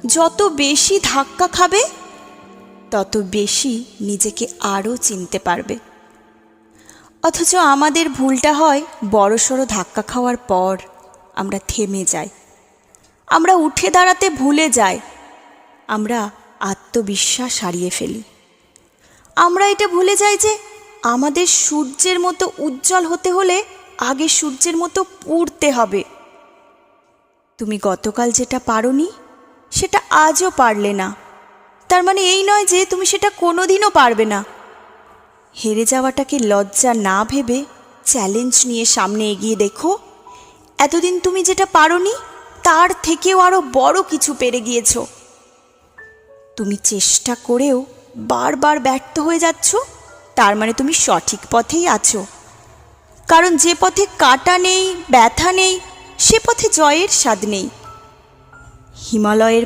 যত বেশি ধাক্কা খাবে তত বেশি নিজেকে আরও চিনতে পারবে। অথচ আমাদের ভুলটা হয় বড়সড় ধাক্কা খাওয়ার পর আমরা থেমে যাই, আমরা উঠে দাঁড়াতে ভুলে যাই, আমরা আত্মবিশ্বাস হারিয়ে ফেলি। আমরা এটা ভুলে যাই যে আমাদের সূর্যের মতো উজ্জ্বল হতে হলে আগে সূর্যের মতো পুড়তে হবে। তুমি গতকাল যেটা পারোনি সেটা আজও পারলে না, তার মানে এই নয় যে তুমি সেটা কোনোদিনও পারবে না। হেরে যাওয়াটাকে লজ্জা না ভেবে চ্যালেঞ্জ নিয়ে সামনে এগিয়ে দেখো, এতদিন তুমি যেটা পারোনি তার থেকেও আরও বড় কিছু পেরে গিয়েছো। তুমি চেষ্টা করেও বারবার ব্যর্থ হয়ে যাচ্ছ, তার মানে তুমি সঠিক পথেই আছো। কারণ যে পথে কাঁটা নেই, ব্যথা নেই, সে পথে জয়ের স্বাদ নেই। হিমালয়ের